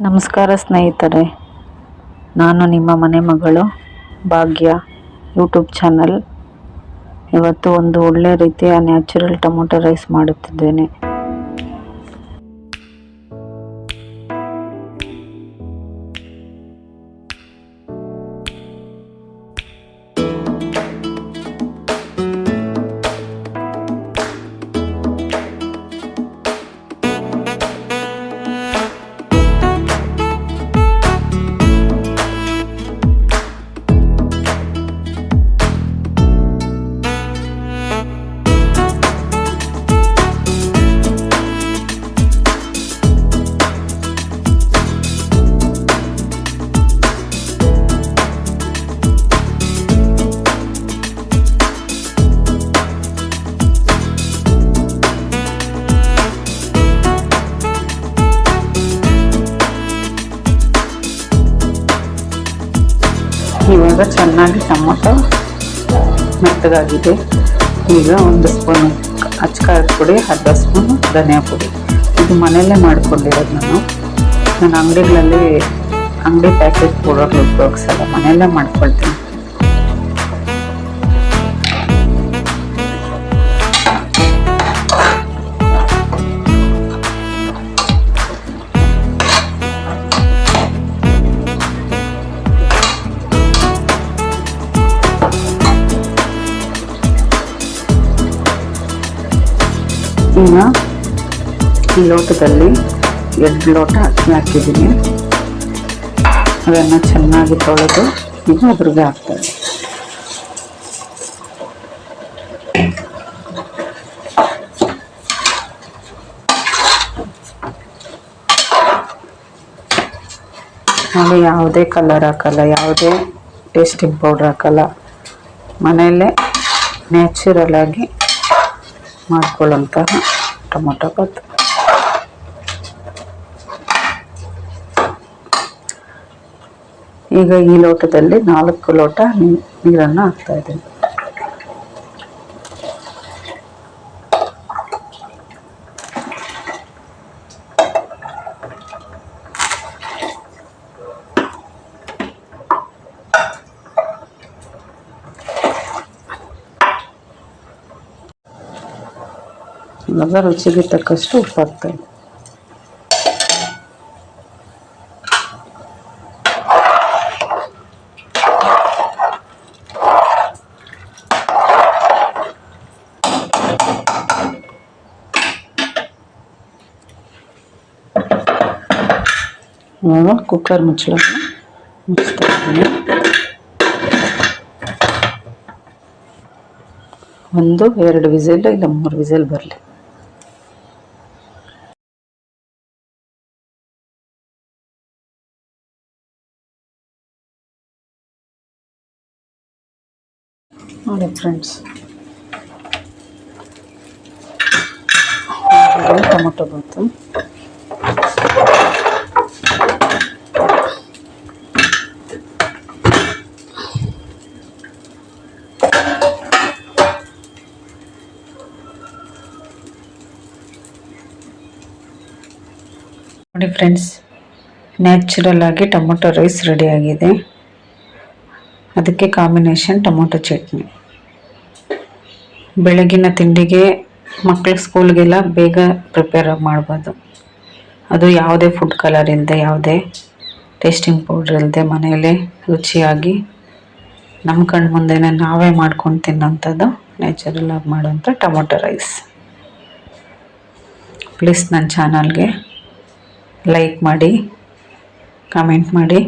ನಮಸ್ಕಾರ ಸ್ನೇಹಿತರೆ, ನಾನು ನಿಮ್ಮ ಮನೆ ಮಗಳು ಭಾಗ್ಯ ಯೂಟ್ಯೂಬ್ ಚಾನಲ್. ಇವತ್ತು ಒಂದು ಒಳ್ಳೆ ರೀತಿಯ ನ್ಯಾಚುರಲ್ ಟೊಮೊಟೊ ರೈಸ್ ಮಾಡುತ್ತಿದ್ದೇನೆ. ಇವಾಗ ಚೆನ್ನಾಗಿ ಟೊಮೊಟೊ ಮೆತ್ತಗಾಗಿದೆ. ಈಗ ಒಂದು ಸ್ಪೂನ್ ಅಚ್ಚಕಾರದ ಪುಡಿ, ಅರ್ಧ ಸ್ಪೂನ್ ಧನಿಯಾ ಪುಡಿ. ಇದು ಮನೆಯಲ್ಲೇ ಮಾಡ್ಕೊಂಡಿರೋದು. ನಾನು ಅಂಗಡಿ ಪ್ಯಾಕೆಟ್ ಪೌಡರ್ ಉಪಯೋಗಿಸಲ್ಲ, ಮನೆಯಲ್ಲೇ ಮಾಡ್ಕೊಳ್ತೀನಿ. ಈಗ ಈ ಲೋಟದಲ್ಲಿ 2 ಲೋಟ ಅಕ್ಕಿ ಹಾಕಿದ್ದೀನಿ. ಅದನ್ನು ಚೆನ್ನಾಗಿ ತೊಳೆದು ಈಗ ಅದ್ರಿಗೆ ಹಾಕ್ತಾರೆ. ನಾವು ಯಾವುದೇ ಕಲರ್ ಹಾಕಲ್ಲ, ಯಾವುದೇ ಟೇಸ್ಟಿಂಗ್ ಪೌಡ್ರ್ ಹಾಕಲ್ಲ. ಮನೆಯಲ್ಲೇ ನ್ಯಾಚುರಲ್ ಆಗಿ ಮಾಡ್ಕೊಳ್ಳೋಂತಹ ಟೊಮೊಟೊ ಬಾತ್. ಈಗ ಈ ಲೋಟದಲ್ಲಿ 4 ಲೋಟ ನೀರನ್ನು ಹಾಕ್ತಾ ಇದ್ದೀನಿ. ಇವಾಗ ರುಚಿಗೆ ತಕ್ಕಷ್ಟು ಉಪ್ಪು ಹಾಕ್ತಾ ಇದ್ದೀನಿ. ಇವಾಗ ಕುಕ್ಕರ್ ಮುಚ್ಚಳನ್ನು ಮುಚ್ತಾ ಇದ್ದೀನಿ. 1-2 ವಿಸಿಲ್ ಇಲ್ಲ 3 ವಿಸಿಲ್ ಬರಲಿ. ನೋಡಿ ಫ್ರೆಂಡ್ಸ್, ಟೊಮೊಟೊ ಬಾತು. ನೋಡಿ ಫ್ರೆಂಡ್ಸ್, ನ್ಯಾಚುರಲ್ ಆಗಿ ಟೊಮೊಟೊ ರೈಸ್ ರೆಡಿ ಆಗಿದೆ. ಅದಕ್ಕೆ ಕಾಂಬಿನೇಷನ್ ಟೊಮೊಟೊ ಚಟ್ನಿ. ಬೆಳಗಿನ ತಿಂಡಿಗೆ ಮಕ್ಕಳ ಸ್ಕೂಲ್ಗೆಲ್ಲ ಬೇಗ ಪ್ರಿಪೇರ್ ಮಾಡ್ಬೋದು. ಅದು ಯಾವುದೇ ಫುಡ್ ಕಲರ್ ಇಲ್ಲದೆ, ಯಾವುದೇ ಟೇಸ್ಟಿಂಗ್ ಪೌಡ್ರ್ ಇಲ್ಲದೆ, ಮನೆಯಲ್ಲೇ ರುಚಿಯಾಗಿ ನಮ್ಮ ಕಣ್ಣು ಮುಂದೆನೇ ನಾವೇ ಮಾಡ್ಕೊಂಡು ತಿನ್ನೋಂಥದ್ದು ನ್ಯಾಚುರಲ್ ಆಗಿ ಮಾಡೋಂಥ ಟೊಮೊಟೊ ರೈಸ್. ಪ್ಲೀಸ್ ನನ್ನ ಚಾನಲ್ಗೆ ಲೈಕ್ ಮಾಡಿ, ಕಮೆಂಟ್ ಮಾಡಿ.